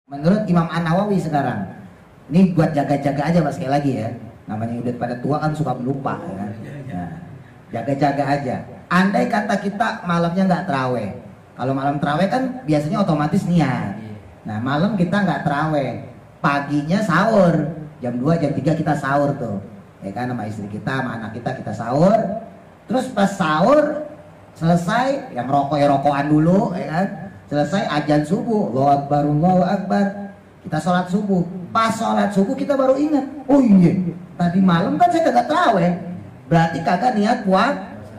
Menurut Imam An-Nawawi sekarang, ini buat jaga-jaga aja Mas, sekali lagi ya. Namanya udah pada tua kan suka melupa ya. Nah, jaga-jaga aja. Andai kata kita malamnya nggak terawih, kalau malam terawih kan biasanya otomatis niat. Nah malam kita nggak terawih, paginya sahur, jam 2, jam 3 kita sahur tuh, ya kan, sama istri kita, sama anak kita sahur. Terus pas sahur selesai, yang rokok ya rokokan dulu, ya kan. Selesai azan subuh, Allahu Akbar, Allahu Akbar, kita sholat subuh. Pas sholat subuh kita baru ingat, oh iya, tadi malam kan saya kagak terawih, berarti kagak niat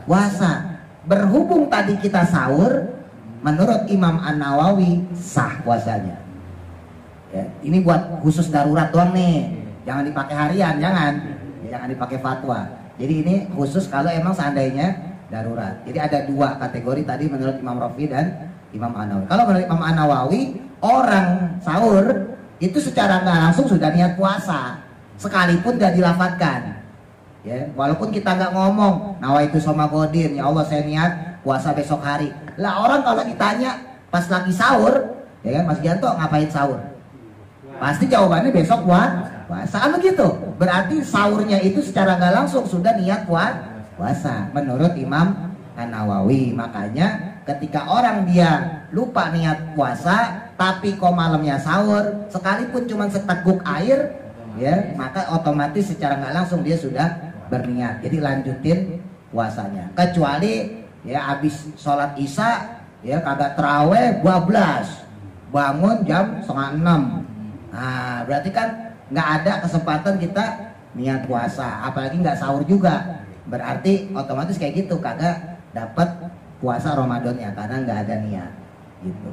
puasa. Berhubung tadi kita sahur, menurut Imam An-Nawawi sah puasanya. Ya, ini buat khusus darurat doang nih, jangan dipakai harian, jangan dipakai fatwa. Jadi ini khusus kalau emang seandainya darurat. Jadi ada dua kategori tadi menurut Imam Rafi dan Imam An-Nawawi. Kalau menurut Imam An-Nawawi, orang sahur itu secara nggak langsung sudah niat puasa, sekalipun gak dilafatkan. Ya, walaupun kita nggak ngomong, nawaitu soma godin, ya Allah saya niat puasa besok hari. Lah orang kalau ditanya pas lagi sahur, ya kan, Mas Gianto ngapain sahur? Pasti jawabannya besok puasa. Begitu. Berarti sahurnya itu secara nggak langsung sudah niat puasa menurut Imam An-Nawawi. Makanya ketika orang dia lupa niat puasa tapi kok malamnya sahur, sekalipun cuma seteguk air, ya, maka otomatis secara nggak langsung dia sudah berniat. Jadi lanjutin puasanya. Kecuali ya habis sholat isya, ya kagak terawih, bablas, bangun jam 5:30. Nah berarti kan nggak ada kesempatan kita niat puasa, apalagi nggak sahur juga. Berarti otomatis kayak gitu kagak dapat puasa Ramadannya karena nggak ada niat gitu.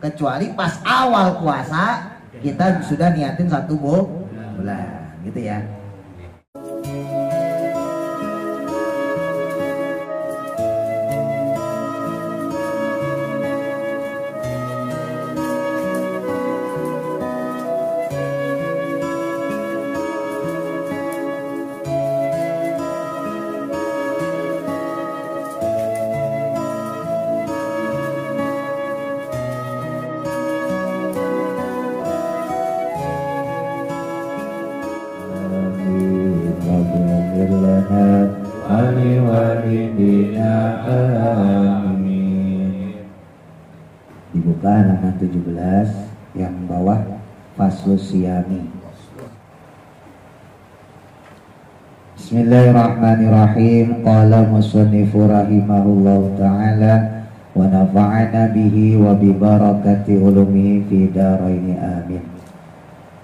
Kecuali pas awal puasa kita sudah niatin 1 bulan gitu ya. Dibuka halaman 17 yang bawah Faslus Siyami. Bismillahirrahmanirrahim. Qala musannifu rahimahullahu ta'ala wa nafa'ana bihi wa bi barakati ulumihi fi daraini amin.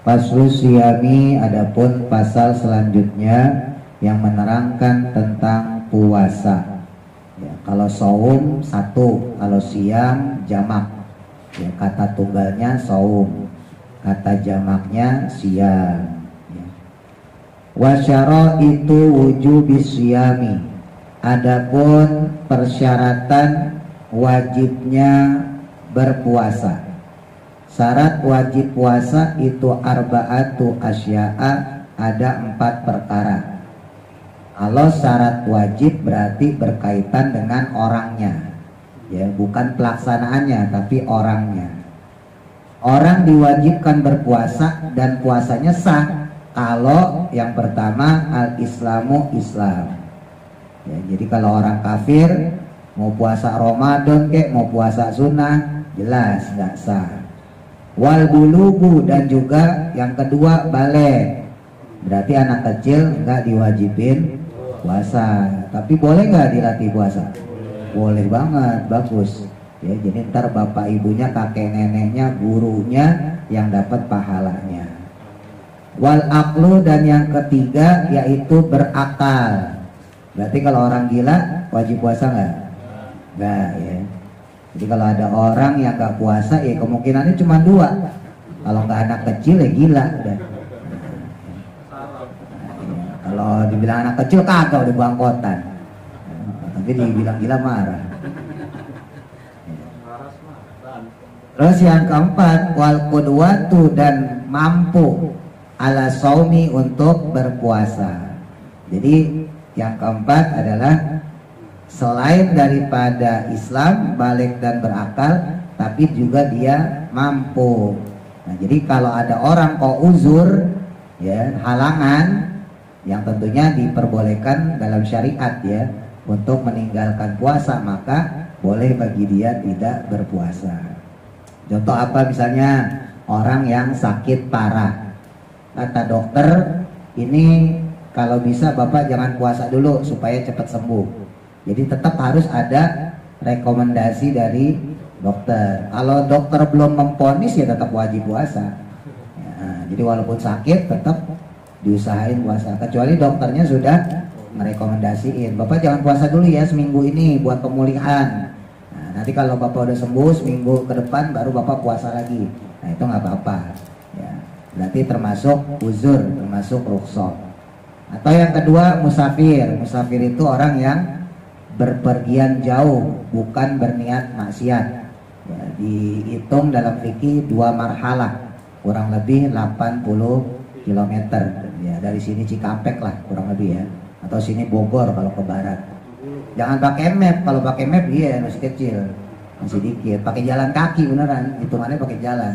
Faslus Siyami, adapun pasal selanjutnya yang menerangkan tentang puasa. Ya, kalau saum 1, kalau siam jamak. Ya, kata tunggalnya saum, kata jamaknya siam. Ya. Wa syaraitu wujubis siyami, adapun persyaratan wajibnya berpuasa. Syarat wajib puasa itu arba'atu asya'a, ada 4 perkara. Kalau syarat wajib berarti berkaitan dengan orangnya, ya, bukan pelaksanaannya tapi orangnya. Orang diwajibkan berpuasa dan puasanya sah kalau yang pertama al-islamu Islam. Ya, jadi kalau orang kafir mau puasa Ramadan kek mau puasa sunnah jelas nggak sah. Wal bulugu, dan juga yang kedua balik, berarti anak kecil nggak diwajibin puasa, tapi boleh nggak dilatih puasa? Boleh banget, bagus. Ya, jadi ntar bapak ibunya, kakek neneknya, gurunya yang dapat pahalanya. Wal aqlu, dan yang ketiga yaitu berakal. Berarti kalau orang gila wajib puasa nggak? Nggak ya. Jadi kalau ada orang yang nggak puasa, ya kemungkinannya cuma 2. Kalau nggak anak kecil ya gila udah. Kalau dibilang anak kecil kagak, udah bangkotan. Tapi dibilang gila marah. Terus yang keempat, wal qudwatu, dan mampu ala saumi, untuk berpuasa. Jadi yang keempat adalah selain daripada Islam, balik dan berakal, tapi juga dia mampu. Nah, jadi kalau ada orang kok uzur, ya, halangan yang tentunya diperbolehkan dalam syariat ya untuk meninggalkan puasa, maka boleh bagi dia tidak berpuasa. Contoh apa, misalnya orang yang sakit parah, kata dokter ini kalau bisa Bapak jangan puasa dulu supaya cepat sembuh. Jadi tetap harus ada rekomendasi dari dokter. Kalau dokter belum memvonis ya tetap wajib puasa ya, jadi walaupun sakit tetap diusahain puasa, kecuali dokternya sudah merekomendasiin Bapak jangan puasa dulu ya seminggu ini buat pemulihan. Nah, nanti kalau Bapak udah sembuh seminggu ke depan baru Bapak puasa lagi. Nah itu nggak apa-apa ya, berarti termasuk uzur, termasuk rukhsah. Atau yang kedua musafir. Musafir itu orang yang berpergian jauh, bukan berniat maksiat ya, dihitung dalam fikih 2 marhalah, kurang lebih 80 km ya, dari sini Cikampek lah kurang lebih ya, atau sini Bogor kalau ke barat. Jangan pakai map, kalau pakai map iya masih kecil, masih dikit. Pakai jalan kaki beneran, hitungannya pakai jalan.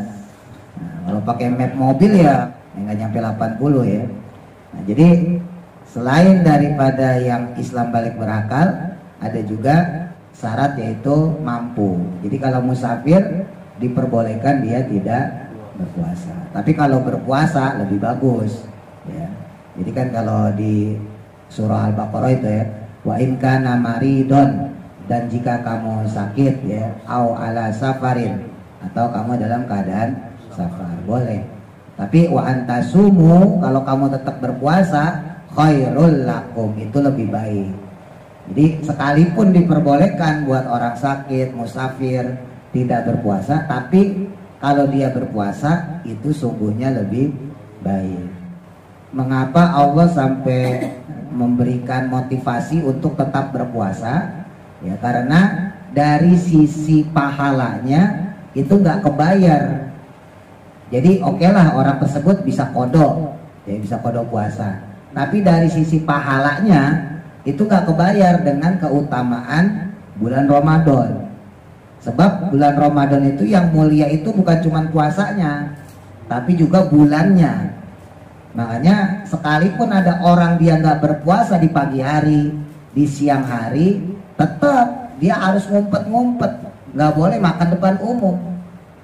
Nah, kalau pakai map mobil ya nggak nyampe 80 ya. Nah, jadi selain daripada yang Islam balik berakal, ada juga syarat yaitu mampu. Jadi kalau musafir diperbolehkan dia tidak berpuasa. Tapi kalau berpuasa lebih bagus ya. Jadi kan kalau di surah Al-Baqarah itu ya, wa in kana maridon, dan jika kamu sakit ya, au ala safarin, atau kamu dalam keadaan safar, boleh. Tapi wa antasumu, kalau kamu tetap berpuasa, khairul lakum, itu lebih baik. Jadi sekalipun diperbolehkan buat orang sakit, musafir tidak berpuasa, tapi kalau dia berpuasa itu sungguhnya lebih baik. Mengapa Allah sampai memberikan motivasi untuk tetap berpuasa? Ya karena dari sisi pahalanya itu nggak kebayar. Jadi oke lah orang tersebut bisa qadha, ya bisa qadha puasa. Tapi dari sisi pahalanya itu gak kebayar dengan keutamaan bulan Ramadan. Sebab bulan Ramadan itu yang mulia itu bukan cuma puasanya, tapi juga bulannya. Makanya sekalipun ada orang dia gak berpuasa di pagi hari, di siang hari, tetap dia harus ngumpet-ngumpet, gak boleh makan depan umum.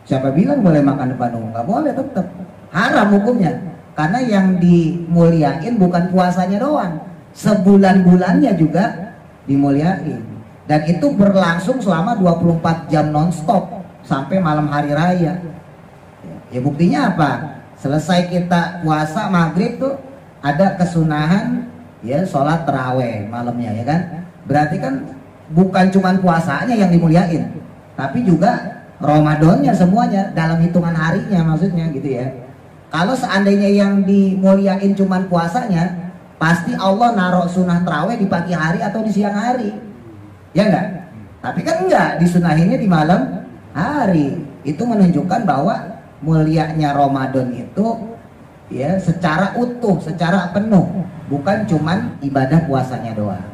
Siapa bilang boleh makan depan umum? Gak boleh, tetap haram hukumnya. Karena yang dimuliain bukan puasanya doang, sebulan-bulannya juga dimuliain. Dan itu berlangsung selama 24 jam nonstop sampai malam hari raya. Ya buktinya apa? Selesai kita puasa maghrib tuh ada kesunahan ya sholat taraweh malamnya ya kan. Berarti kan bukan cuma puasanya yang dimuliain, tapi juga Ramadannya semuanya dalam hitungan harinya maksudnya gitu ya. Kalau seandainya yang dimuliain cuma puasanya, pasti Allah naruh sunnah taraweh di pagi hari atau di siang hari, ya enggak? Tapi kan enggak, disunahinnya di malam hari. Itu menunjukkan bahwa mulianya Ramadan itu ya secara utuh, secara penuh, bukan cuman ibadah puasanya doang.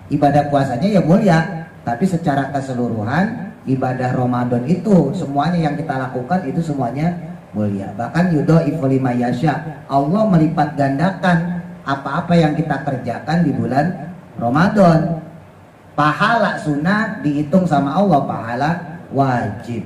Ibadah puasanya ya mulia, tapi secara keseluruhan ibadah Ramadan itu semuanya yang kita lakukan itu semuanya mulia. Bahkan yudhaifu liman yasha, Allah melipat gandakan apa-apa yang kita kerjakan di bulan Ramadan. Pahala sunnah dihitung sama Allah pahala wajib.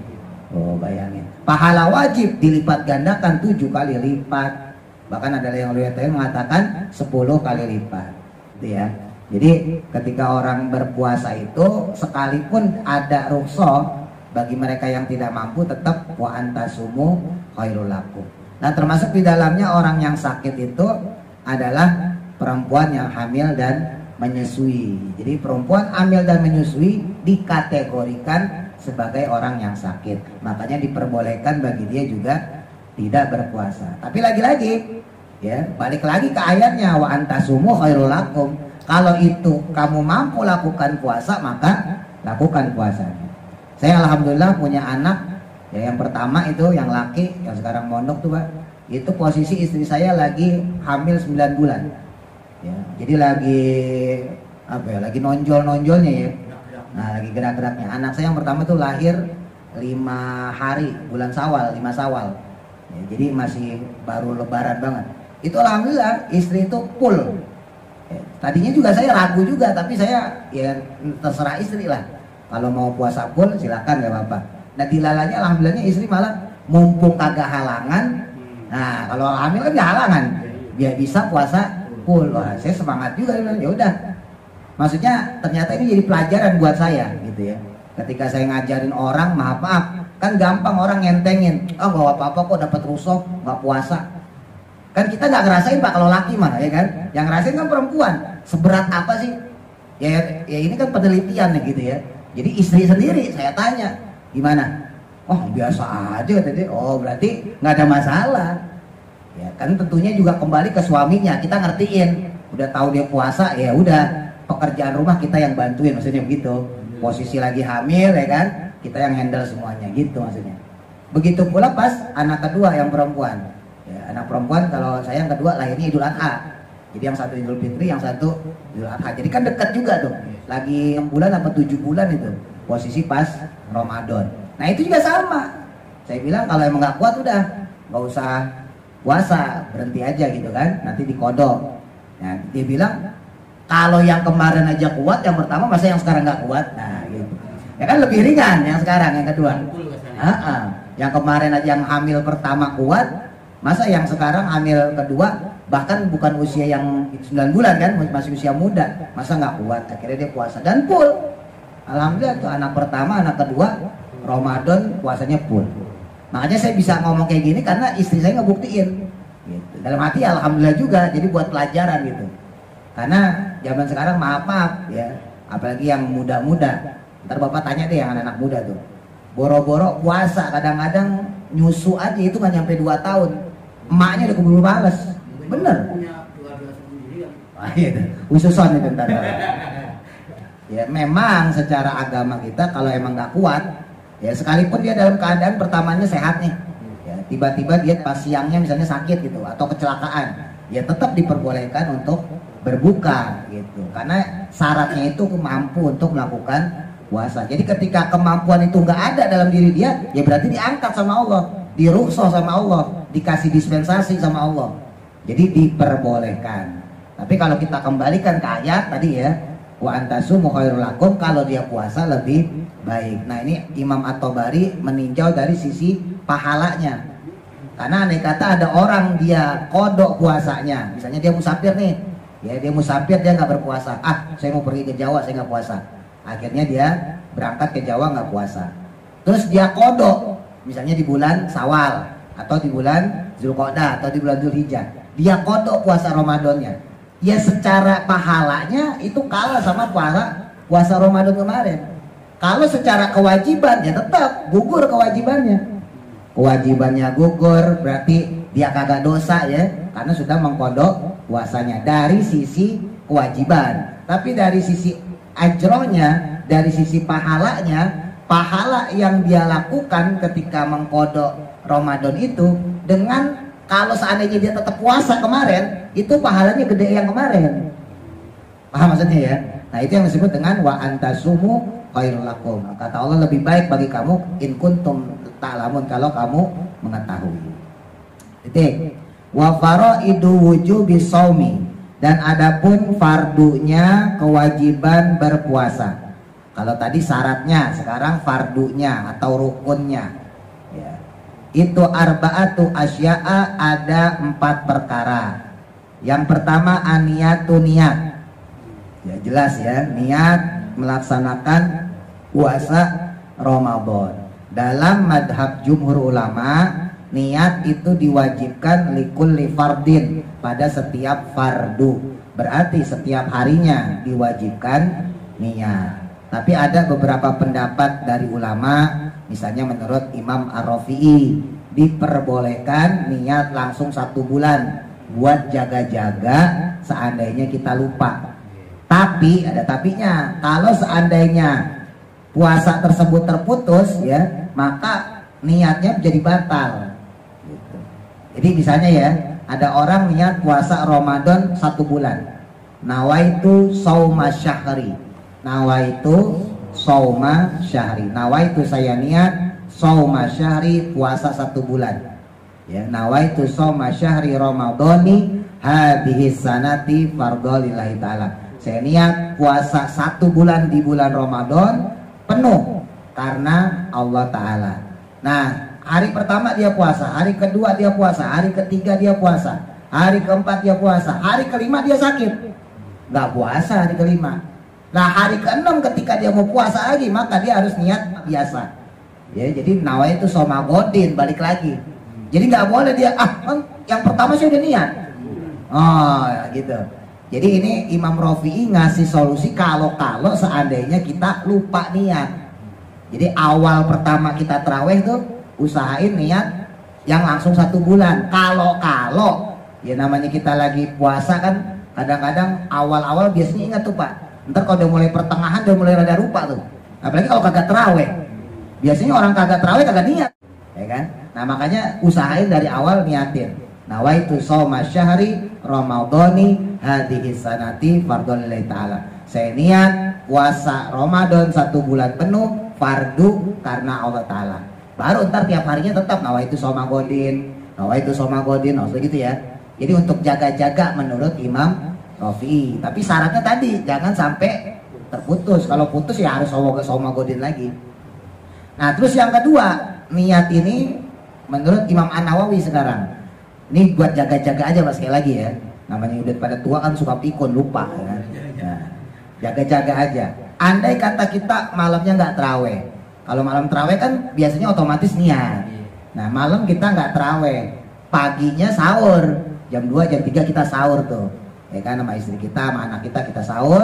Oh bayangin, pahala wajib dilipat gandakan 7 kali lipat. Bahkan ada yang riwayatnya mengatakan 10 kali lipat gitu ya. Jadi ketika orang berpuasa itu sekalipun ada rukhsah, bagi mereka yang tidak mampu tetap wa antasumu khairul lakum. Nah termasuk di dalamnya orang yang sakit itu adalah perempuan yang hamil dan menyusui. Jadi perempuan hamil dan menyusui dikategorikan sebagai orang yang sakit. Makanya diperbolehkan bagi dia juga tidak berpuasa. Tapi lagi-lagi ya, balik lagi ke ayatnya wa antasumu khairul lakum. Kalau itu kamu mampu lakukan puasa, maka lakukan puasanya. Saya alhamdulillah punya anak ya, yang pertama itu yang laki yang sekarang mondok tuh Pak. Itu posisi istri saya lagi hamil 9 bulan. Ya, jadi lagi apa ya? Lagi nonjol-nonjolnya ya. Nah, lagi gerak-geraknya. Anak saya yang pertama tuh lahir 5 hari bulan Syawal, 5 Syawal. Ya, jadi masih baru lebaran banget. Itu alhamdulillah istri itu full. Ya, tadinya juga saya ragu juga, tapi saya ya terserah istri lah. Kalau mau puasa full silakan, gak apa-apa. Nah dilalanya alhamdulillahnya istri malah mumpung kagak halangan. Nah kalau hamil kan gak halangan, dia bisa puasa full. Wah, saya semangat juga. Ya udah. Maksudnya ternyata ini jadi pelajaran buat saya gitu ya. Ketika saya ngajarin orang, maaf, kan gampang orang ngentengin. Oh gak apa-apa kok dapat rusuk, gak puasa. Kan kita gak ngerasain Pak kalau laki mah ya kan. Yang ngerasain kan perempuan. Seberat apa sih? Ya ini kan penelitian gitu ya. Jadi istri sendiri saya tanya, gimana? Oh biasa aja kata dia. Oh berarti gak ada masalah. Ya kan tentunya juga kembali ke suaminya. Kita ngertiin. Udah tahu dia puasa, ya udah. Pekerjaan rumah kita yang bantuin, maksudnya begitu. Posisi lagi hamil ya kan, kita yang handle semuanya gitu maksudnya. Begitu pula pas anak kedua yang perempuan. Ya, anak perempuan kalau saya yang kedua lahirnya Idul Adha. Jadi yang satu Idul Fitri, yang satu Idul Adha. Jadi kan dekat juga tuh. Lagi 6 bulan apa 7 bulan itu. Posisi pas Ramadan. Nah itu juga sama. Saya bilang kalau emang gak kuat udah gak usah puasa, berhenti aja gitu kan. Nanti dikodok. Nah dia bilang kalau yang kemarin aja kuat, yang pertama masa yang sekarang nggak kuat? Nah gitu. Ya kan lebih ringan yang sekarang, yang kedua. Yang kemarin aja yang hamil pertama kuat, masa yang sekarang hamil kedua, bahkan bukan usia yang 9 bulan kan, masih usia muda, masa nggak kuat? Akhirnya dia puasa dan full. Alhamdulillah tuh anak pertama, anak kedua, Ramadan puasanya full. Makanya saya bisa ngomong kayak gini karena istri saya ngebuktiin. Gitu. Dalam hati alhamdulillah juga, jadi buat pelajaran gitu. Karena zaman sekarang maaf ya, apalagi yang muda-muda. Ntar bapak tanya deh yang anak-anak muda tuh, boro-boro puasa kadang-kadang nyusu aja itu kan nyampe 2 tahun, emaknya udah keburu males. Bener. Wah iya, ususon itu ntar. Ya memang secara agama kita kalau emang nggak kuat, ya sekalipun dia dalam keadaan pertamanya sehat nih, ya tiba-tiba dia pas siangnya misalnya sakit gitu atau kecelakaan, ya tetap diperbolehkan untuk berbuka gitu, karena syaratnya itu mampu untuk melakukan puasa. Jadi ketika kemampuan itu nggak ada dalam diri dia, ya berarti diangkat sama Allah, dirukhsah sama Allah, dikasih dispensasi sama Allah, jadi diperbolehkan. Tapi kalau kita kembalikan ke ayat tadi ya, wa antasumu khairul lakum, kalau dia puasa lebih baik. Nah ini Imam At-Tabari meninjau dari sisi pahalanya, karena andai kata ada orang dia kodok puasanya, misalnya dia musafir nih. Ya dia musafir, dia nggak berpuasa. Saya mau pergi ke Jawa, saya nggak puasa. Akhirnya dia berangkat ke Jawa nggak puasa. Terus dia kodok, misalnya di bulan Syawal atau di bulan Zulqa'dah atau di bulan Dzulhijjah. Dia kodok puasa Ramadannya. Ya secara pahalanya itu kalah sama puasa Ramadan kemarin. Kalau secara kewajiban ya tetap gugur kewajibannya. Kewajibannya gugur berarti dia kagak dosa ya, karena sudah mengkodok puasanya dari sisi kewajiban. Tapi dari sisi ajronya, dari sisi pahalanya, pahala yang dia lakukan ketika mengkodok Ramadan itu dengan kalau seandainya dia tetap puasa kemarin, itu pahalanya gede yang kemarin. Paham maksudnya ya? Nah itu yang disebut dengan wa antasumu khairul lakum. Kata Allah lebih baik bagi kamu in kuntum ta'lamun, kalau kamu mengetahui. Titik. Wa faraidu wujubi shaumi, dan adapun fardunya kewajiban berpuasa. Kalau tadi syaratnya, sekarang fardunya atau rukunnya. Ya. Itu arba'atu asya'a, ada 4 perkara. Yang pertama aniyatu, niat. Ya jelas ya, niat melaksanakan puasa Ramadan. Dalam madhab jumhur ulama, niat itu diwajibkan likulli fardin, pada setiap fardu. Berarti setiap harinya diwajibkan niat. Tapi ada beberapa pendapat dari ulama, misalnya menurut Imam Ar-Rafi'i, diperbolehkan niat langsung 1 bulan buat jaga-jaga seandainya kita lupa. Tapi ada tapinya, kalau seandainya puasa tersebut terputus ya, maka niatnya jadi batal. Gitu. Jadi misalnya ya, ada orang niat puasa Ramadan 1 bulan, nawaitu shauma syahri, nawaitu shauma syahri, nawaitu saya niat shauma syahri, puasa 1 bulan. Ya, nawaitu shauma syahri ramadhani hadhihi sanati fardhu lillahi ta'ala. Saya niat puasa 1 bulan di bulan Ramadan penuh karena Allah Ta'ala. Nah, hari pertama dia puasa, hari kedua dia puasa, hari ketiga dia puasa, hari keempat dia puasa, hari kelima dia sakit, nggak puasa hari kelima. Nah, hari keenam ketika dia mau puasa lagi, maka dia harus niat biasa. Ya, jadi nawaitu shauma godin, balik lagi. Jadi nggak boleh dia yang pertama sih udah niat. Oh, ya gitu. Jadi ini Imam Rafi'i ngasih solusi kalau seandainya kita lupa niat. Jadi awal pertama kita tarawih tuh usahain niat yang langsung 1 bulan. Kalau ya namanya kita lagi puasa kan kadang-kadang awal-awal biasanya ingat tuh Pak. Ntar kalau udah mulai pertengahan udah mulai rada lupa tuh. Apalagi kalau kagak tarawih. Biasanya orang kagak tarawih kagak niat, ya kan? Nah makanya usahain dari awal niatin. Nawaitu shauma syahri ramadhani hadhihi sanati fardhu lillahi ta'ala. Saya niat puasa Ramadan 1 bulan penuh fardu karena Allah Ta'ala. Baru ntar tiap harinya tetap nawaitu shauma godin, maksudnya gitu ya. Jadi untuk jaga-jaga menurut Imam Rafi'i. Tapi syaratnya tadi jangan sampai terputus. Kalau putus ya harus shauma godin lagi. Nah terus yang kedua, niat ini menurut Imam An-Nawawi sekarang. Ini buat jaga-jaga aja Mas, sekali lagi ya. Namanya udah pada tua kan suka pikun, lupa kan. Nah, jaga-jaga aja. Andai kata kita malamnya nggak terawih. Kalau malam terawih kan biasanya otomatis niat. Nah malam kita nggak terawih, paginya sahur. Jam 2, jam 3 kita sahur tuh. Ya kan, sama istri kita, sama anak kita sahur.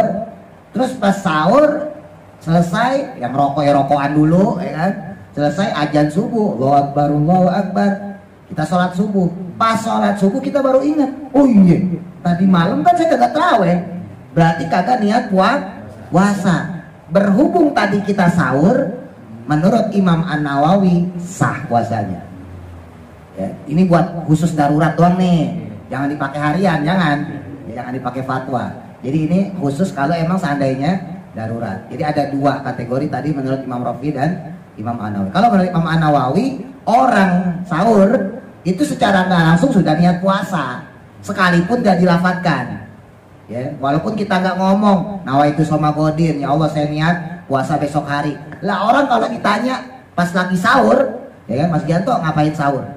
Terus pas sahur selesai, yang rokokan dulu, ya kan. Selesai azan subuh, Allahu Akbar. Kita sholat subuh. Pas sholat subuh kita baru ingat, oh iya, tadi malam kan saya kagak terawih. Berarti kagak niat puasa. Berhubung tadi kita sahur, menurut Imam An-Nawawi sah puasanya. Ya, ini buat khusus darurat doang nih. Jangan dipakai harian, jangan dipakai fatwa. Jadi ini khusus kalau emang seandainya darurat. Jadi ada 2 kategori tadi menurut Imam Rafi'i dan Imam An-Nawawi. Kalau menurut Imam An-Nawawi, orang sahur itu secara nggak langsung sudah niat puasa, sekalipun gak dilafadzkan. Ya, walaupun kita nggak ngomong, nawaitu shauma godin, ya Allah saya niat puasa besok hari. Lah orang kalau ditanya pas lagi sahur, ya kan Mas Gianto ngapain sahur?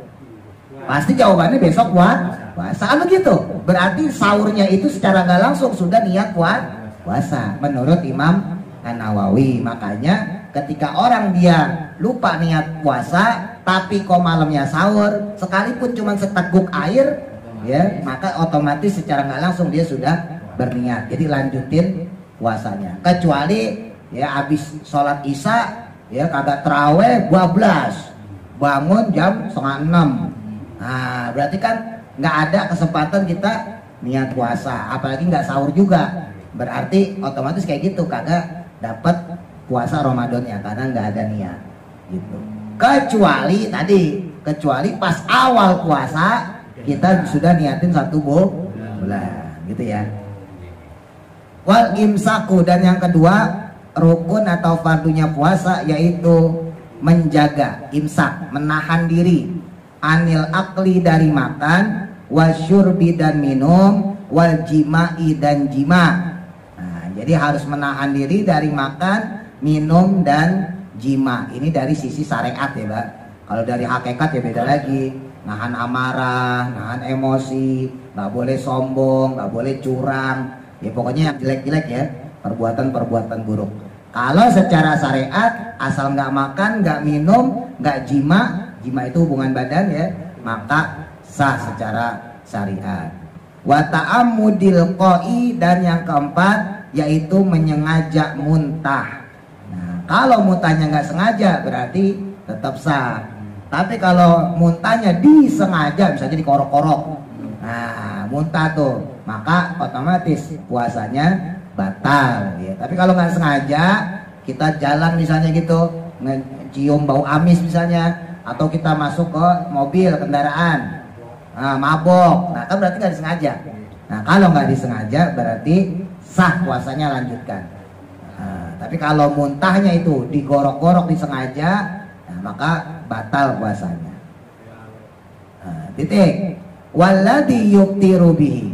Pasti jawabannya besok puasa. Kan begitu. Berarti sahurnya itu secara nggak langsung sudah niat puasa menurut Imam An-Nawawi. Makanya ketika orang dia lupa niat puasa tapi kok malamnya sahur, sekalipun cuma seteguk air, ya maka otomatis secara nggak langsung dia sudah berniat. Jadi lanjutin puasanya. Kecuali ya habis sholat isya ya kagak terawih 12, bangun jam 5:30. Nah berarti kan nggak ada kesempatan kita niat puasa, apalagi nggak sahur juga. Berarti otomatis kayak gitu kagak dapat puasa Ramadannya karena nggak ada niat gitu. Kecuali pas awal puasa kita sudah niatin 1 bulan gitu ya. Wal imsaku, dan yang kedua rukun atau fardunya puasa yaitu menjaga imsak, menahan diri, anil akli dari makan, wasyurbi dan minum, wal jima'i dan jima. Nah, jadi harus menahan diri dari makan, minum dan jima. Ini dari sisi syariat ya Mbak. Kalau dari hakikat ya beda lagi. Nahan amarah, nahan emosi, nggak boleh sombong, nggak boleh curang. Ya pokoknya yang jelek-jelek ya, perbuatan-perbuatan buruk. Kalau secara syariat asal nggak makan, nggak minum, nggak jima itu hubungan badan ya, maka sah secara syariat. Wa ta'ammudil qai, dan yang keempat yaitu menyengaja muntah. Nah, kalau muntahnya nggak sengaja berarti tetap sah. Tapi kalau muntahnya disengaja, misalnya dikorok-korok, nah muntah tuh, maka otomatis puasanya batal. Ya. Tapi kalau nggak sengaja, kita jalan misalnya gitu, cium bau amis misalnya, atau kita masuk ke mobil kendaraan, mabok, nah kan berarti nggak disengaja. Nah kalau nggak disengaja berarti sah puasanya, lanjutkan. Tapi kalau muntahnya itu digorok-gorok disengaja, nah, maka batal puasanya. Titik. Walladhi yuftiru bihi.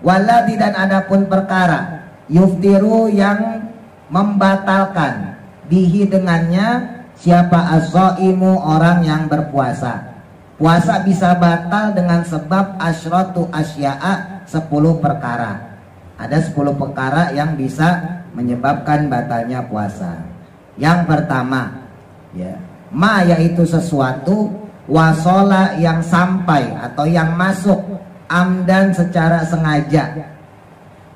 Walladhi dan adapun perkara yuftiru yang membatalkan bihi dengannya siapa as-shaimu orang yang berpuasa. Puasa bisa batal dengan sebab asyratu asya'a 10 perkara. Ada 10 perkara yang bisa menyebabkan batalnya puasa. Yang pertama, ya, ma yaitu sesuatu wasola yang sampai atau yang masuk amdan secara sengaja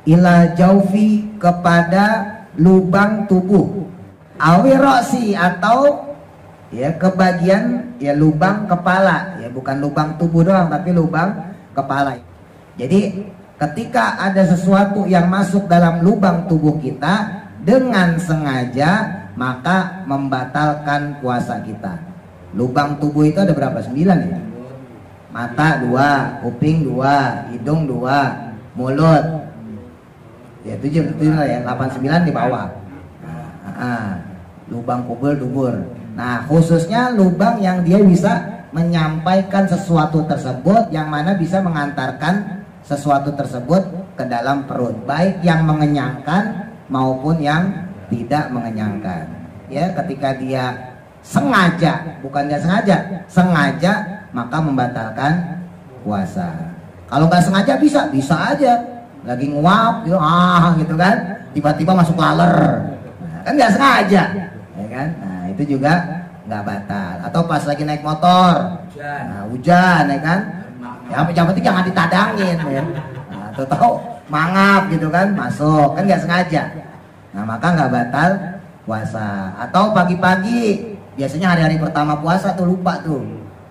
ila jaufi kepada lubang tubuh awirosi atau ya ke bagian ya lubang kepala, ya bukan lubang tubuh doang tapi lubang kepala. Jadi ketika ada sesuatu yang masuk dalam lubang tubuh kita dengan sengaja maka membatalkan puasa kita. Lubang tubuh itu ada berapa? 9 ya? Mata 2, kuping 2, hidung 2, mulut ya 7 lah ya, 8 9 di bawah. Lubang kubur dubur. Nah khususnya lubang yang dia bisa menyampaikan sesuatu tersebut, yang mana bisa mengantarkan sesuatu tersebut ke dalam perut, baik yang mengenyangkan maupun yang tidak mengenyangkan. Ya, ketika dia sengaja, bukan dia sengaja maka membatalkan puasa. Kalau nggak sengaja bisa aja lagi nguap gitu, gitu kan, tiba-tiba masuk laler, nah, kan nggak sengaja, ya kan? Nah itu juga nggak batal. Atau pas lagi naik motor, hujan, ya kan? Ya yang penting jangan ditadangin, ya. Nah, tahu mangap gitu kan, masuk, kan nggak sengaja. Nah maka nggak batal puasa. Atau pagi-pagi, biasanya hari-hari pertama puasa tuh lupa tuh.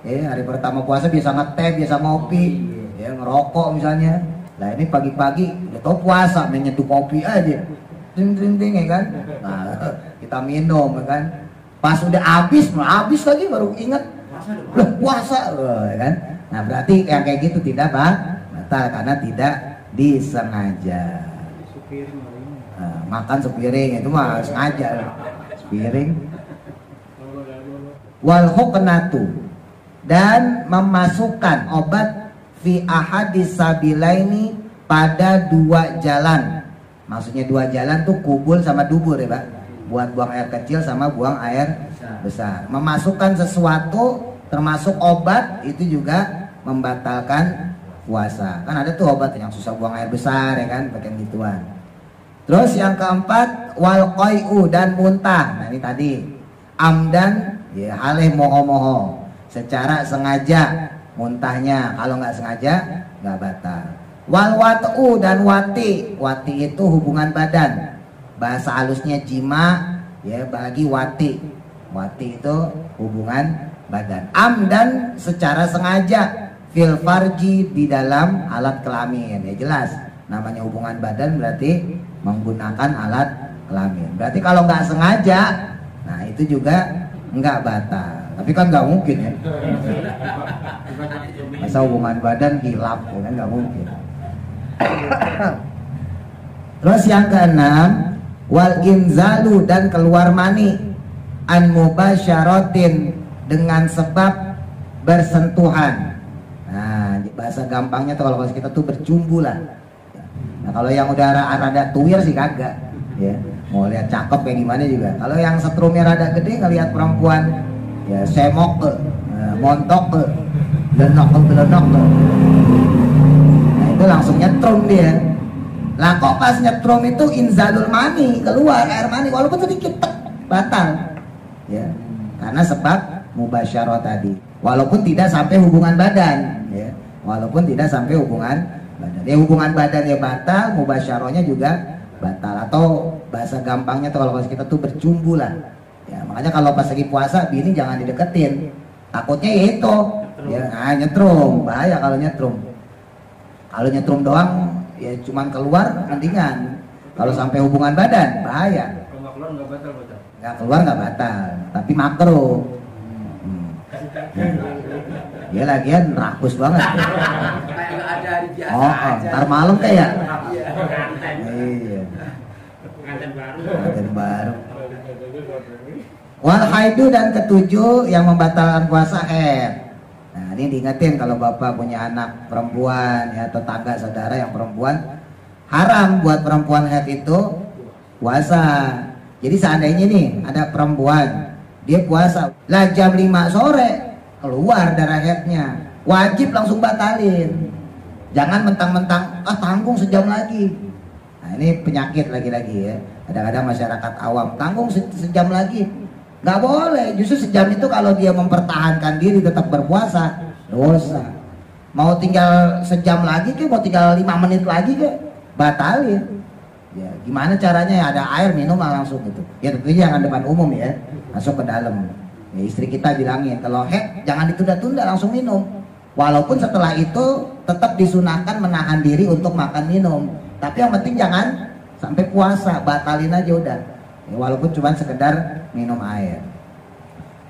Hari pertama puasa biasa ngeteh, biasa ngopi, ya ngerokok misalnya. Nah ini pagi-pagi udah tau puasa, main nyeduh kopi aja, ding ya kan. Nah kita minum, ya kan. Pas udah habis lagi baru ingat, loh puasa, ya kan. Nah berarti yang kayak gitu tidak batal karena tidak disengaja. Makan sepiring itu mah sengaja, sepiring. Wal huknatu, dan memasukkan obat fi ahadis sabilaini pada 2 jalan. Maksudnya 2 jalan tuh kubul sama dubur ya Pak, buat buang air kecil sama buang air besar. Memasukkan sesuatu termasuk obat itu juga membatalkan puasa. Kan ada tuh obat yang susah buang air besar ya kan, pakai gituan. Terus yang keempat wal qai'u, dan muntah. Nah ini tadi amdan ya halih moho-moho, secara sengaja muntahnya. Kalau nggak sengaja nggak batal. Wal wat'u, dan wati. Wati itu hubungan badan, bahasa halusnya jima ya, bagi wati. Wati itu hubungan badan. Amdan secara sengaja fil farji, di dalam alat kelamin. Ya jelas namanya hubungan badan berarti menggunakan alat kelamin. Berarti kalau nggak sengaja, nah itu juga nggak batal. Tapi kan nggak mungkin ya, masa hubungan badan hilap ya kan, nggak mungkin. Terus yang keenam wal inzalu, dan keluar mani an mubasyaratin, dengan sebab bersentuhan. Nah bahasa gampangnya tuh kalau kita tuh bercumbu lah. Nah kalau yang udah rada tuwir sih kagak ya, mau lihat cakep kayak gimana juga. Kalau yang setrumnya rada gede, ngelihat perempuan ya semok ke, montok ke, lenok ke. Nah itu langsung nyetrum dia. Lah kok pas nyetrum itu inzalul mani, keluar air mani walaupun sedikit, batal ya, karena sebab mubasyarah tadi, walaupun tidak sampai hubungan badan ya, walaupun tidak sampai hubungan badan. Ya hubungan badan ya batal, mubasyarahnya juga batal. Atau bahasa gampangnya tuh kalau kita tuh bercumbu lah. Ya makanya kalau pas lagi puasa bini jangan dideketin. Takutnya ya itu, ya nyetrum, bahaya kalau nyetrum. Kalau nyetrum doang ya cuman keluar mendingan. Kalau sampai hubungan badan bahaya. Kalau nggak keluar nggak batal. Nggak keluar nggak batal, tapi makruh. Ya lagian rakus banget. Oh, ntar malam kayak. Iya. Pengantin baru. Wal haidu, dan ketujuh yang membatalkan puasa haid. Nah ini diingetin kalau bapak punya anak perempuan ya, tetangga saudara yang perempuan, haram buat perempuan haid itu puasa. Jadi seandainya nih ada perempuan dia puasa, lah jam 5 sore keluar darah haidnya, wajib langsung batalin. Jangan mentang-mentang tanggung sejam lagi. Nah ini penyakit lagi-lagi ya. Kadang-kadang masyarakat awam tanggung sejam lagi. Nggak boleh, justru sejam itu kalau dia mempertahankan diri tetap berpuasa, dosa. Mau tinggal sejam lagi ke, mau tinggal 5 menit lagi ke, batalin. Ya, gimana caranya ya, ada air minum langsung gitu. Ya tentunya jangan depan umum ya, masuk ke dalam. Ya, istri kita bilangin kalau jangan ditunda-tunda, langsung minum. Walaupun setelah itu tetap disunahkan menahan diri untuk makan minum. Tapi yang penting jangan sampai puasa, batalin aja udah. Ya, walaupun cuma sekedar minum air.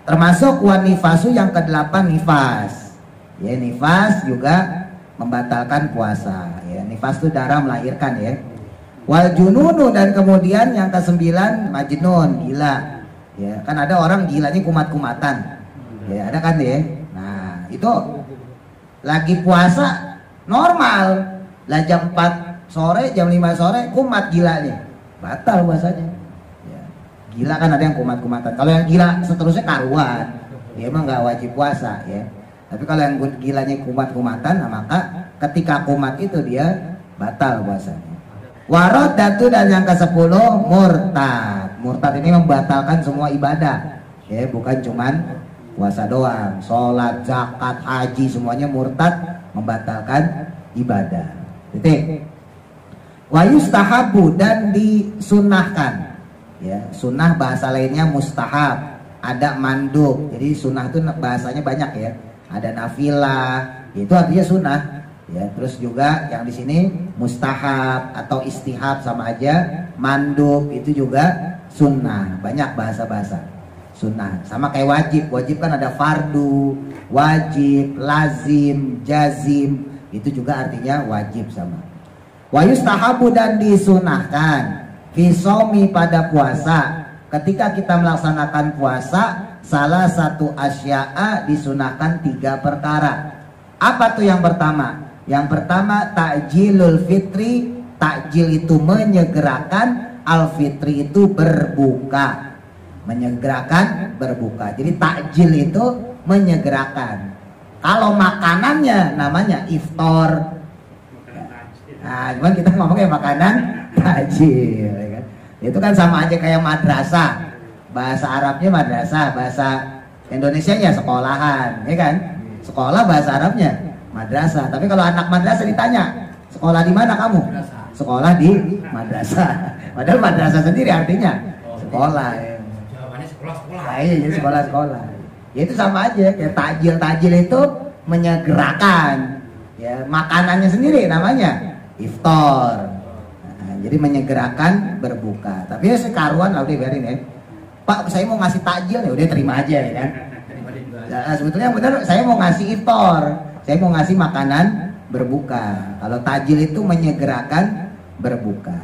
Termasuk wanifasu yang ke-8 nifas. Ya, nifas juga membatalkan puasa. Ya, nifas itu darah melahirkan ya. Wal jununu, dan kemudian yang ke-9 majnun, gila. Ya, kan ada orang gilanya kumat-kumatan. Ya, ada kan ya. Nah, itu lagi puasa normal. Lah jam 4 sore, jam 5 sore kumat gilanya. Batal puasanya. Gila kan ada yang kumat-kumatan. Kalau yang gila seterusnya karuan, dia emang nggak wajib puasa ya. Tapi kalau yang gilanya kumat-kumatan, nah maka ketika kumat itu dia batal puasanya. Warot datu, dan yang ke-10 murtad. Murtad ini membatalkan semua ibadah, ya bukan cuman puasa doang. Sholat, zakat, haji, semuanya murtad membatalkan ibadah. Titik. Wa yustahabu, dan disunahkan. Ya, sunnah bahasa lainnya mustahab, ada mandub. Jadi sunnah itu bahasanya banyak ya. Ada nafilah, itu artinya sunnah. Ya, terus juga yang di sini mustahab atau istihab sama aja. Mandub itu juga sunnah. Banyak bahasa-bahasa sunnah. Sama kayak wajib. Wajib kan ada fardu, wajib, lazim, jazim. Itu juga artinya wajib sama. Wa yustahabu, dan disunahkan fisomi, pada puasa. Ketika kita melaksanakan puasa, salah satu asya'a, disunahkan 3 perkara. Apa tuh yang pertama? Yang pertama takjilul fitri. Takjil itu menyegerakan, al fitri itu berbuka. Menyegerakan, berbuka. Jadi takjil itu menyegerakan. Kalau makanannya namanya iftar. Nah, cuman kita ngomongnya makanan takjil ya kan? Itu kan sama aja kayak madrasah. Bahasa Arabnya madrasah, bahasa Indonesianya sekolahan, ya kan? Sekolah bahasa Arabnya madrasah. Tapi kalau anak madrasah ditanya, sekolah di mana kamu? Sekolah di madrasah. Padahal madrasah sendiri artinya sekolah. Jawabannya sekolah-sekolah. Nah, iya, jadi sekolah-sekolah. Ya itu sama aja, kayak takjil itu menyegerakan. Ya, makanannya sendiri namanya iftar. Nah, jadi menyegerakan berbuka. Tapi ya sekaruan lah, udah biarin ya. Pak, saya mau ngasih takjil, ya udah terima aja ya kan. Nah, sebetulnya yang benar saya mau ngasih iftar, saya mau ngasih makanan berbuka. Kalau takjil itu menyegerakan berbuka.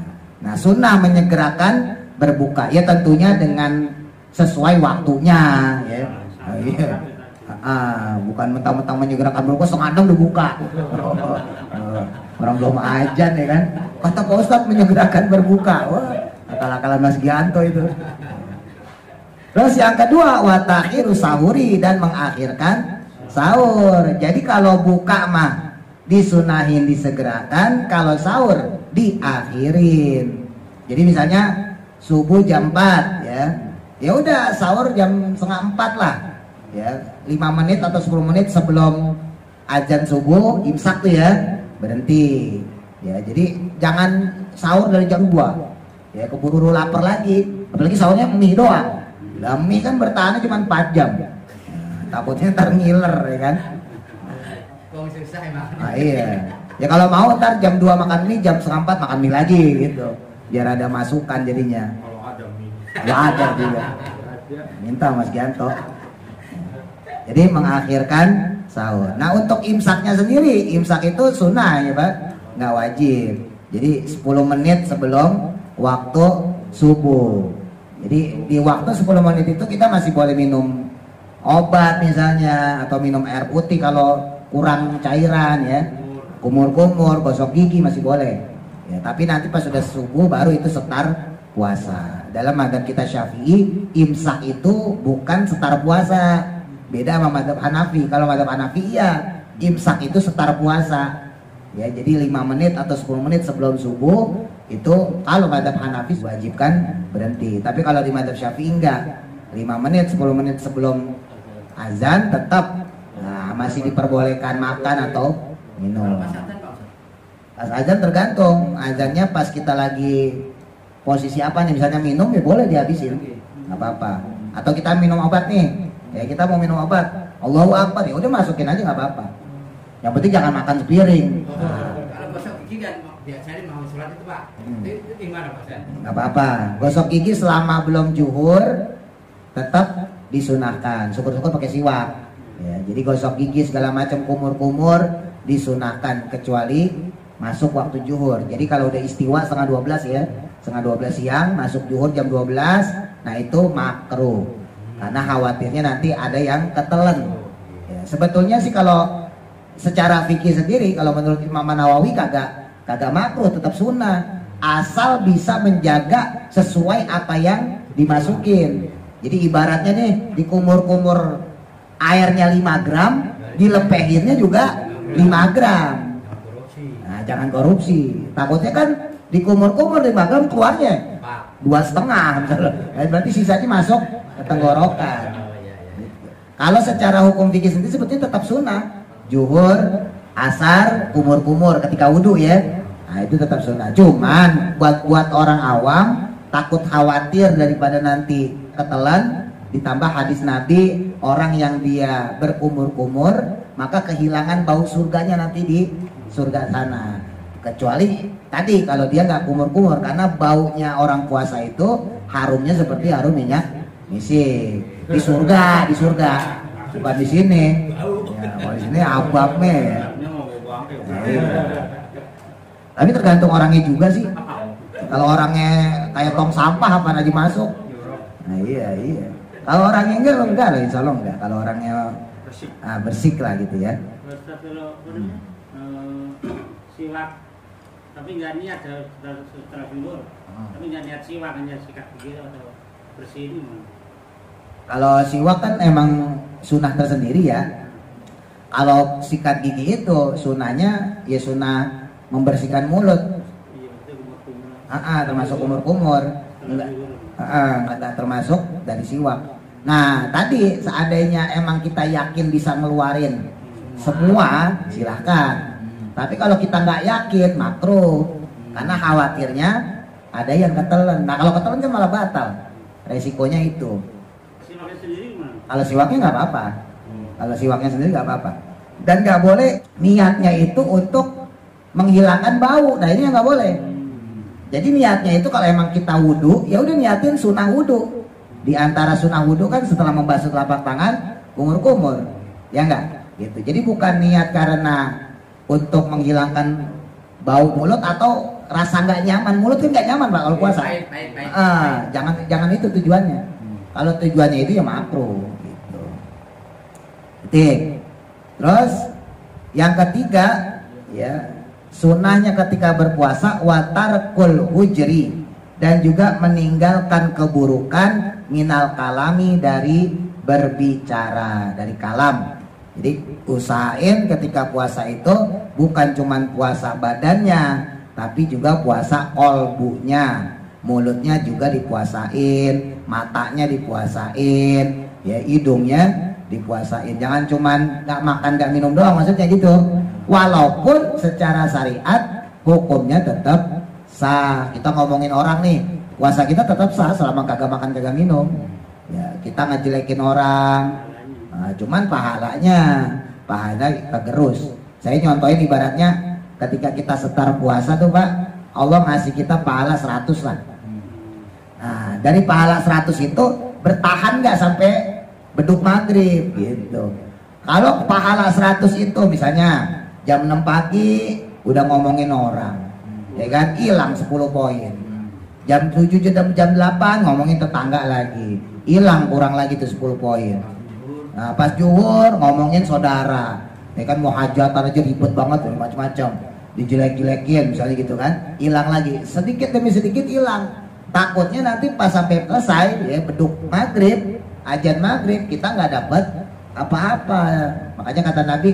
Nah, sunnah menyegerakan berbuka ya tentunya dengan sesuai waktunya ya. Oh, iya. Bukan mentang-mentang menyegerakan berbuka setengah 6 udah buka. Orang belum ajan ya kan. Kata Pak Ustadz menyegerakan berbuka. Wah, akal-akalan Mas Gianto itu. Terus yang kedua, watakhiru sahuri, dan mengakhirkan sahur. Jadi kalau buka mah disunahin disegerakan, kalau sahur diakhirin. Jadi misalnya subuh jam 4 ya. Ya udah sahur jam setengah 4 lah. Ya, 5 menit atau 10 menit sebelum azan subuh imsak tuh ya, berhenti. Ya, jadi jangan sahur dari jam 2. Ya, keburu lapar lagi. Apalagi sahurnya mie doang. Lah mie kan bertahannya cuma 4 jam. Nah, takutnya ntar ngiler ya kan. Susah emang. Nah, iya. Ya kalau mau ntar jam 2 makan mie, jam setengah 4 makan mie lagi gitu. Biar ada masukan jadinya. Kalau ada mie. Gak ada juga. Minta Mas Gianto. Jadi mengakhirkan sahur. Nah untuk imsaknya sendiri, imsak itu sunnah ya Pak, nggak wajib. Jadi 10 menit sebelum waktu subuh. Jadi di waktu 10 menit itu kita masih boleh minum obat misalnya, atau minum air putih kalau kurang cairan ya, kumur-kumur, gosok gigi masih boleh ya. Tapi nanti pas sudah subuh baru itu setar puasa. Dalam mazhab kita Syafi'i, imsak itu bukan setar puasa, beda sama mazhab Hanafi. Kalau mazhab Hanafi iya, imsak itu setar puasa ya. Jadi 5 menit atau 10 menit sebelum subuh itu kalau mazhab Hanafi wajibkan berhenti. Tapi kalau di mazhab Syafi'i enggak, 5 menit 10 menit sebelum azan tetap masih diperbolehkan makan atau minum. Pas azan tergantung, azannya pas kita lagi posisi apa nih, misalnya minum ya boleh dihabisin, nggak apa-apa. Atau kita minum obat nih, ya kita mau minum obat, Allahu Akbar, ya udah masukin aja nggak apa-apa. Yang penting jangan makan sepiring. Kalau gosok gigi kan biasanya mau sholat itu Pak, itu gimana Pak? Nggak apa-apa, gosok gigi selama belum zuhur tetap disunahkan. Syukur-syukur pakai siwak. Ya, jadi gosok gigi segala macam kumur-kumur disunahkan kecuali masuk waktu zuhur. Jadi kalau udah istiwa setengah 12 ya, setengah 12 siang masuk zuhur jam 12, nah itu makruh. Karena khawatirnya nanti ada yang ketelen. Ya, sebetulnya sih kalau secara fikih sendiri, kalau menurut Imam Nawawi kagak makruh, tetap sunnah, asal bisa menjaga sesuai apa yang dimasukin. Jadi ibaratnya nih dikumur-kumur airnya 5 gram, dilepehinnya juga 5 gram. Nah, jangan korupsi. Takutnya kan dikumur-kumur 5 gram keluarnya 2,5 misalnya. Berarti sisanya masuk ke tenggorokan. Kalau secara hukum fikih sendiri sebetulnya tetap sunnah. Zuhur, asar, kumur-kumur ketika wudhu ya. Nah itu tetap sunnah. Cuman buat orang awam takut khawatir daripada nanti ketelan, ditambah hadis Nabi, orang yang dia berkumur-kumur maka kehilangan bau surganya nanti di surga sana. Kecuali tadi kalau dia nggak kumur-kumur, karena baunya orang puasa itu harumnya seperti harum minyak misik. Di surga, bukan di sini. Ya, kalau di sini ababnya ya. Tapi tergantung orangnya juga sih. Kalau orangnya kayak tong sampah apa aja masuk. Nah iya. Kalau orangnya enggak lah, insya Allah enggak. Kalau orangnya bersih lah gitu ya. Siwak, tapi nggak niat setelah timbul. Tapi nggak niat siwak, hanya sikat gigi atau bersih ini. Kalau siwak kan emang sunnah tersendiri ya. Kalau sikat gigi itu sunnahnya ya sunnah membersihkan mulut. Iya, itu kumur-kumur. Termasuk kumur-kumur. Enggak termasuk dari siwak. Nah tadi seandainya emang kita yakin bisa ngeluarin semua silahkan. Tapi kalau kita nggak yakin makruh, karena khawatirnya ada yang ketelan. Nah kalau ketelan kan malah batal, resikonya itu. Siwaknya sendiri gimana? Kalau siwaknya nggak apa-apa. Kalau siwaknya sendiri nggak apa-apa. Dan nggak boleh niatnya itu untuk menghilangkan bau. Nah ini yang nggak boleh. Jadi niatnya itu kalau emang kita wudhu, ya udah niatin sunnah wudhu. Di antara sunnah wudhu kan setelah membasuh telapak tangan, kumur-kumur, ya enggak? Gitu. Jadi bukan niat karena untuk menghilangkan bau mulut atau rasa nggak nyaman. Mulut kan nggak nyaman Pak kalau puasa. Jangan itu tujuannya. Kalau tujuannya itu ya makruh. Gitu. Terus yang ketiga, ya sunnahnya ketika berpuasa watarkul hujri, dan juga meninggalkan keburukan minal kalami, dari berbicara, dari kalam. Jadi usahain ketika puasa itu bukan cuman puasa badannya, tapi juga puasa kolbunya. Mulutnya juga dipuasain, matanya dipuasain, ya hidungnya dipuasain. Jangan cuman nggak makan nggak minum doang, maksudnya gitu. Walaupun secara syariat hukumnya tetap sah. Kita ngomongin orang nih, puasa kita tetap sah selama kagak makan kagak minum. Ya, kita ngejelekin orang, cuman pahalanya kegerus. Saya nyontohin ibaratnya ketika kita setar puasa tuh Pak, Allah ngasih kita pahala 100 lah. Nah, dari pahala 100 itu bertahan nggak sampai beduk maghrib gitu. Kalau pahala 100 itu misalnya jam 6 pagi udah ngomongin orang, ya kan, hilang 10 poin. Jam 7 jam 8 ngomongin tetangga lagi. Hilang kurang lagi tuh 10 poin. Nah, pas zuhur ngomongin saudara. Ya kan mau hajatan aja ribet banget macam-macam. Dijelek-jelekin misalnya gitu kan. Hilang lagi. Sedikit demi sedikit hilang. Takutnya nanti pas sampai selesai ya beduk maghrib, azan maghrib kita nggak dapat apa-apa. Makanya kata Nabi,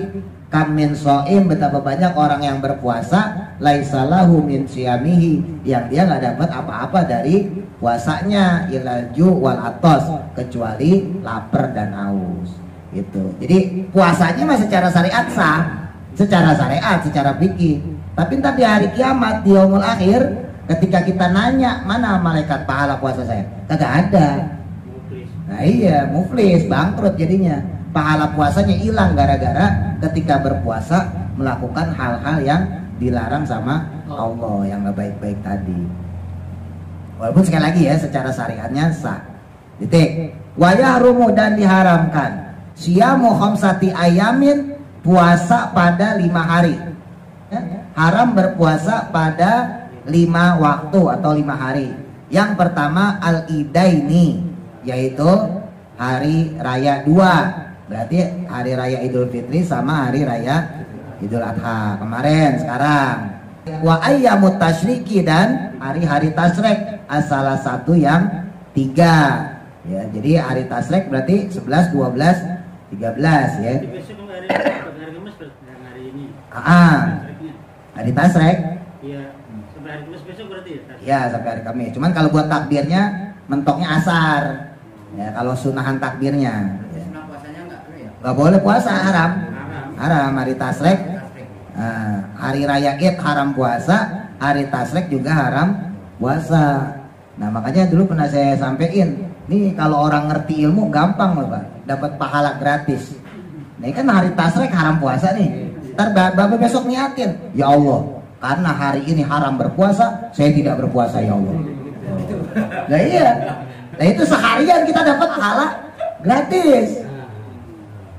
kam min so'im, betapa banyak orang yang berpuasa laisalahu min siyamihi, yang dia nggak dapat apa-apa dari puasanya, ilaju wal atos, kecuali lapar dan haus gitu. Jadi puasanya mah secara syariat sah, secara syariat, secara fikih. Tapi entar di hari kiamat, di yaumul akhir, ketika kita nanya mana malaikat pahala puasa saya, kagak ada. Nah iya, muflis, bangkrut jadinya. Pahala puasanya hilang gara-gara ketika berpuasa melakukan hal-hal yang dilarang sama Allah, yang gak baik-baik tadi. Walaupun sekali lagi ya, secara syariatnya sah. Titik. Wa yahrumu, dan diharamkan siyamu khamsati ayamin, puasa pada 5 hari. Ya? Haram berpuasa pada 5 waktu atau 5 hari. Yang pertama al-idaini, yaitu hari raya 2. Berarti hari raya Idul Fitri sama hari raya Idul Adha kemarin, sekarang. Wa ayyamut tasyriki, dan hari-hari tasyrik, salah satu yang 3. Ya, jadi hari tasyrik berarti 11, 12, 13 ya. Jadi besok hari Kamis hari ini. Hari tasyrik. Iya, sampai hari Kamis besok berarti ya? Ya, sampai hari Kamis. Cuman kalau buat takbirnya mentoknya asar. Ya, kalau sunahan takbirnya. Gak boleh puasa, haram. Haram hari tasyrik. Hari raya Id haram puasa, hari tasyrik juga haram puasa. Nah makanya dulu pernah saya sampein, nih kalau orang ngerti ilmu gampang loh Pak, dapat pahala gratis. Nih kan hari tasyrik haram puasa nih. Ntar Bapak besok niatin, ya Allah, karena hari ini haram berpuasa, saya tidak berpuasa ya Allah. Nah iya, nah itu seharian kita dapat pahala gratis.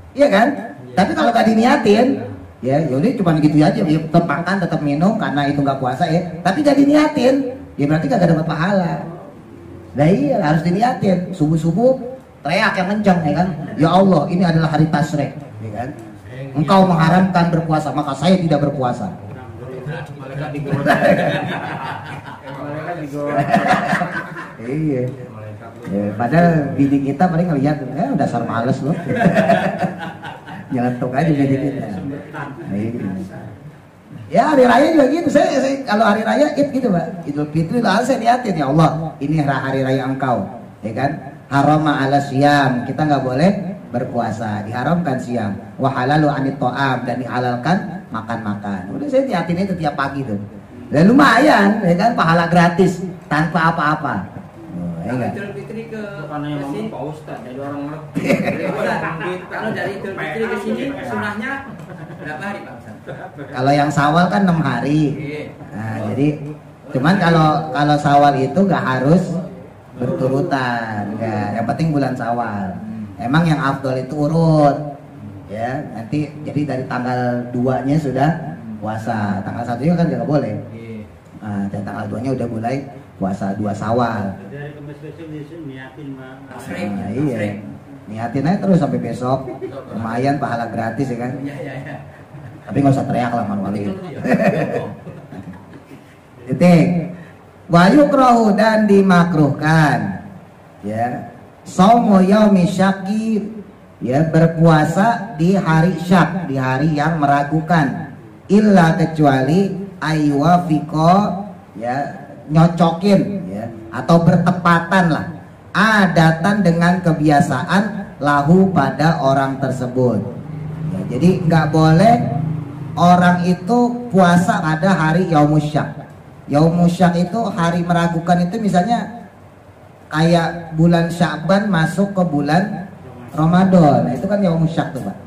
Iya kan? Tapi kalau gak diniatin, ya yaudah cuma gitu aja, ya tetap makan, tetap minum karena itu nggak puasa ya. Tapi gak diniatin, ya berarti gak dapat pahala. Nah iya, harus diniatin. Subuh-subuh teriak yang kencang ya kan? Ya Allah, ini adalah hari tasyrik, ya kan? Engkau mengharamkan berpuasa, maka saya tidak berpuasa. Malaikat digoreng. Iya. Ya, padahal bini kita paling ngeliat, dasar males loh. Nyelentuk aja bini kita. Ya hari raya juga gitu. Saya kalau hari raya gitu Pak, Idul Fitri lah saya liatin, ya Allah, ini hari raya engkau, ya kan? Harama ala siyam, kita nggak boleh berpuasa, diharamkan siam. Wa halalu anit ta'am, dan dihalalkan makan-makan. Udah saya liatin itu tiap pagi tuh. Dan lumayan, ya kan, pahala gratis tanpa apa-apa. Idul Fitri ke sini, Pak Ustadz jadi orang ngerti. kalau dari Idul Fitri ke sini sunahnya berapa hari Pak Ustadz? Kalau yang Syawal kan 6 hari. Nah, jadi cuman kalau Syawal itu nggak harus berturutan, nggak. Yang penting bulan Syawal. Emang yang afdol itu urut, ya. Nanti jadi dari tanggal 2-nya sudah puasa, tanggal 1-nya kan nggak boleh. Nah, dan tanggal 2-nya udah mulai puasa 2 Syawal. Dari Kamis besok niatin Pak. Nah, iya. Niatin aja terus sampai besok. Lumayan pahala gratis ya kan. Iya. Tapi nggak usah teriak lah manuali. Titik. Wa yukrahu, dan dimakruhkan. Ya. Shaumu yaumi syaki, ya, berpuasa di hari syak, di hari yang meragukan. Illa, kecuali aywafiqo, ya, nyocokin ya, atau bertepatan lah, adatan dengan kebiasaan lahu pada orang tersebut ya, jadi nggak boleh orang itu puasa pada hari yaumusyak. Yaumusyak itu hari meragukan, itu misalnya kayak bulan Sya'ban masuk ke bulan Ramadan, nah, itu kan yaumusyak tuh Pak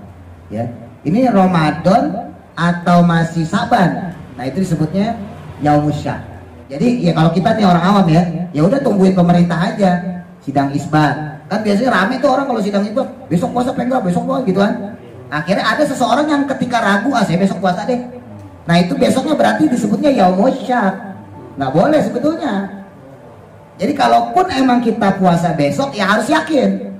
ya. Ini Ramadan atau masih Sya'ban, nah itu disebutnya yaumusyak. Jadi ya kalau kita nih orang awam ya udah tungguin pemerintah aja sidang isbat. Kan biasanya rame tuh orang kalau sidang isbat, besok puasa apa enggak, besok puasa gitu kan. Akhirnya ada seseorang yang ketika ragu, saya besok puasa deh. Nah itu besoknya berarti disebutnya yaumul syak. Nggak boleh sebetulnya. Jadi kalaupun emang kita puasa besok ya harus yakin.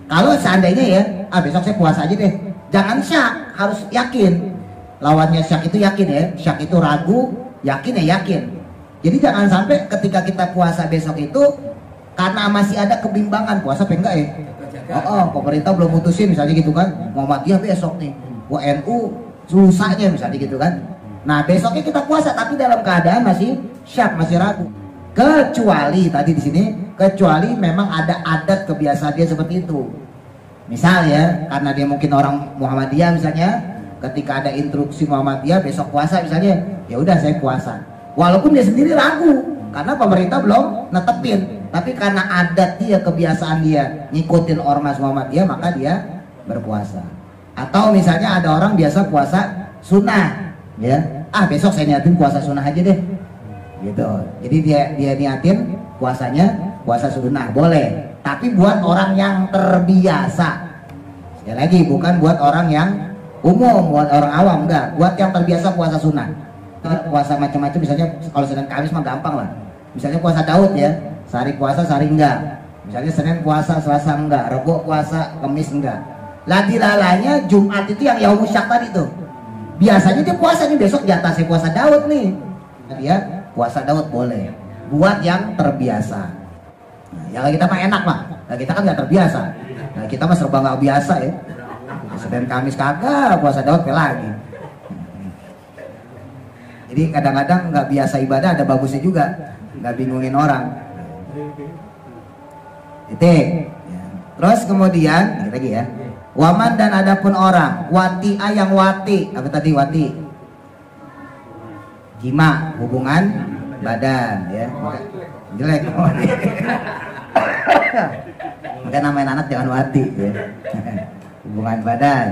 Kalau seandainya ya, besok saya puasa aja deh. Jangan syak, harus yakin. Lawannya syak itu yakin ya. Syak itu ragu, yakin ya yakin. Jadi jangan sampai ketika kita puasa besok itu karena masih ada kebimbangan puasa apa enggak ya. Pemerintah belum mutusin misalnya gitu kan. Muhammadiyah besok nih. NU susahnya misalnya gitu kan. Nah besoknya kita puasa tapi dalam keadaan masih syak, masih ragu. Kecuali tadi di sini, kecuali memang ada adat kebiasaan dia seperti itu. Misal ya, karena dia mungkin orang Muhammadiyah misalnya, ketika ada instruksi Muhammadiyah besok puasa misalnya, ya udah saya puasa. Walaupun dia sendiri ragu, karena pemerintah belum netepin. Tapi karena adat dia, kebiasaan dia ngikutin ormas Muhammadiyah, maka dia berpuasa. Atau misalnya ada orang biasa puasa sunnah, ya, besok saya niatin puasa sunnah aja deh. Gitu. Jadi dia niatin puasanya puasa sunnah boleh, tapi buat orang yang terbiasa. Sekali lagi bukan buat orang yang umum, buat orang awam enggak, buat yang terbiasa puasa sunnah. Puasa macam-macam misalnya kalau Senin Kamis mah gampang lah. Misalnya puasa Daud ya, sehari puasa sehari enggak. Misalnya Senin puasa Selasa enggak, Rebo puasa Kamis enggak. Lah dilalanya Jumat itu yang Yaumus Syak tadi tuh. Biasanya dia puasa nih, besok jatah saya puasa Daud nih. Dia puasa Daud boleh buat yang terbiasa. Nah, yang kita mah enak mah. Nah, kita kan nggak terbiasa. Nah, kita mah serba nggak biasa ya. Senin Kamis kagak puasa Daud lagi. Jadi kadang-kadang nggak biasa ibadah ada bagusnya juga, nggak bingungin orang. Itu. Terus kemudian lagi ya. Waman dan adapun orang wati yang wati apa tadi wati? Jima, hubungan badan ya. Jelek. Maka namain anak jangan wati ya. Hubungan badan.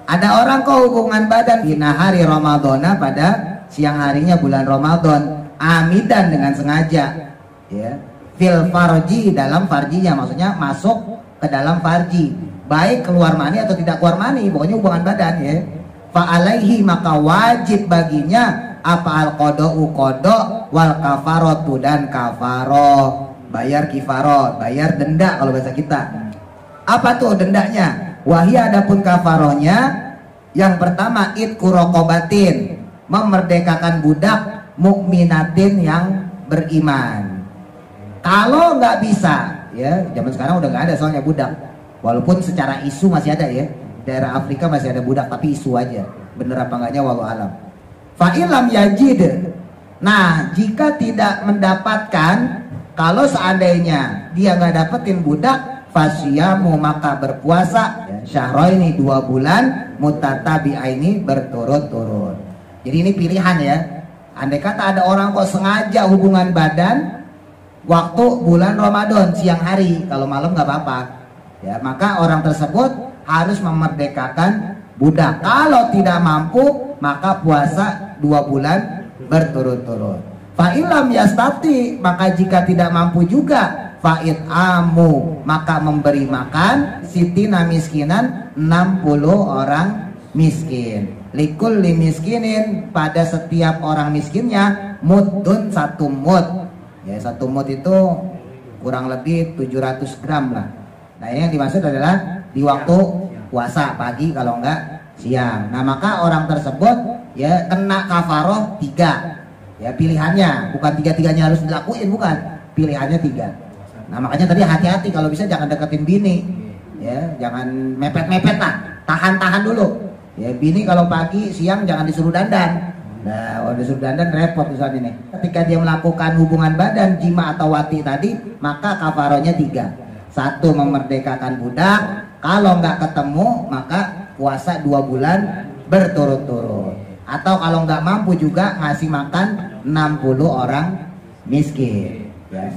Ada orang kok hubungan badan di hari Ramadhana pada siang harinya bulan Ramadan, amidan dengan sengaja ya. Fil farji, dalam farjinya, maksudnya masuk ke dalam farji, baik keluar mani atau tidak keluar mani, pokoknya hubungan badan ya. Fa alaihi, maka wajib baginya apa al-qada'u qada' wal kafaratu, dan kafaroh, bayar kifaroh, bayar denda kalau bahasa kita. Apa tuh dendanya? Wahia, adapun kafarohnya yang pertama itqu raqabatin, memerdekakan budak mukminatin yang beriman. Kalau nggak bisa ya, zaman sekarang udah nggak ada soalnya budak, walaupun secara isu masih ada ya, daerah Afrika masih ada budak tapi isu aja, bener apa enggaknya wallahu alam. Fa'ilam yajid. Nah, jika tidak mendapatkan, kalau seandainya dia nggak dapetin budak, fasyamu, maka berpuasa syahraini, 2 bulan, mutatabi'aini, berturut-turut. Jadi ini pilihan ya. Andai kata ada orang kok sengaja hubungan badan waktu bulan Ramadan siang hari, kalau malam nggak apa-apa ya, maka orang tersebut harus memerdekakan budak. Kalau tidak mampu, maka puasa 2 bulan berturut-turut. Fa'ilam yastati, maka jika tidak mampu juga, fa'id amu, maka memberi makan sitina miskinan, 60 orang miskin. Likulli miskinin, pada setiap orang miskinnya mudun, 1 mud ya. 1 mud itu kurang lebih 700 gram lah. Nah ini yang dimaksud adalah di waktu puasa pagi kalau enggak siang. Nah maka orang tersebut ya kena kafaroh 3 ya, pilihannya bukan 3-3-nya harus dilakuin, bukan, pilihannya 3. Nah makanya tadi hati-hati kalau bisa jangan deketin bini ya, jangan mepet-mepet lah, tahan-tahan dulu ya. Bini kalau pagi siang jangan disuruh dandan. Nah kalau disuruh dandan repot misalnya nih. Ketika dia melakukan hubungan badan jima atau wati tadi, maka kafarohnya 3. 1 memerdekakan budak, kalau nggak ketemu maka puasa 2 bulan berturut-turut. Atau kalau nggak mampu juga ngasih makan 60 orang miskin ya.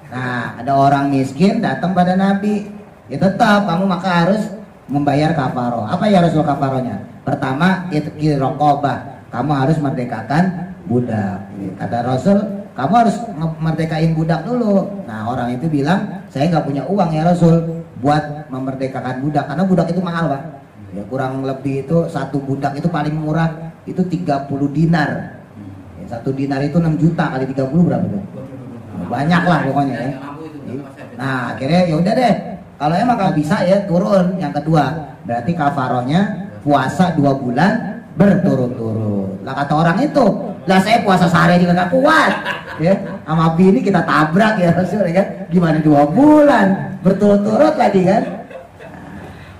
Nah ada orang miskin datang pada Nabi ya, tetap kamu maka harus membayar kafaroh. Apa ya Rasul kafarohnya? Pertama itqi raqabah, kamu harus merdekakan budak. Kata Rasul, kamu harus merdekain budak dulu. Nah orang itu bilang, saya nggak punya uang ya Rasul buat memerdekakan budak, karena budak itu mahal Pak ya, kurang lebih itu 1 budak itu paling murah itu 30 dinar ya, 1 dinar itu 6 juta kali 30 berapa tuh? banyak lah pokoknya ya. Nah akhirnya ya udah deh, kalau emang kalau bisa ya turun yang kedua, berarti kafarohnya puasa 2 bulan berturut-turut. Lah kata orang itu, lah saya puasa sehari juga gak kuat ya, sama bini kita tabrak ya Rasul ya kan, gimana 2 bulan berturut-turut lagi kan.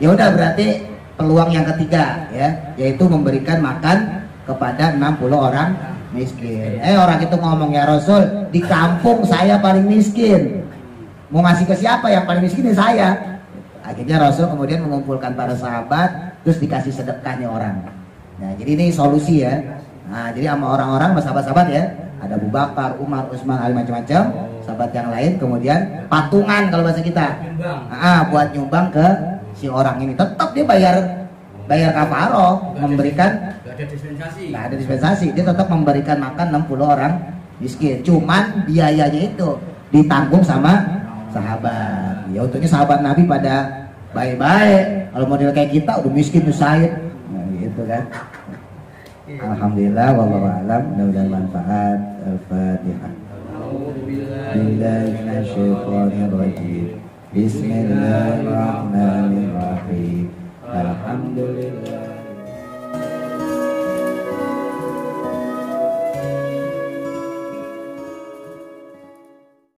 Ya udah berarti peluang yang ketiga ya, yaitu memberikan makan kepada 60 orang miskin. Orang itu ngomong, ya Rasul, di kampung saya paling miskin, mau ngasih ke siapa? Yang paling miskin ya saya. Akhirnya Rasul kemudian mengumpulkan para sahabat, terus dikasih sedekahnya orang. Nah jadi ini solusi ya. Nah jadi sama orang-orang, sama sahabat-sahabat ya, ada Abu Bakar, Umar, Utsman, Ali, macam-macam sahabat yang lain, kemudian patungan kalau bahasa kita, buat nyumbang ke si orang ini. Tetap dia bayar kafaroh, memberikan, nggak ada dispensasi, dia tetap memberikan makan 60 orang miskin. Cuman biayanya itu ditanggung sama sahabat. Ya untungnya sahabat Nabi pada baik-baik. Kalau model kayak kita udah miskin nyusahin, nah, gitu kan. Alhamdulillah, wallahu a'lam, mudah-mudahan manfaat. Al-Fatihah. Bismillahirrahmanirrahim.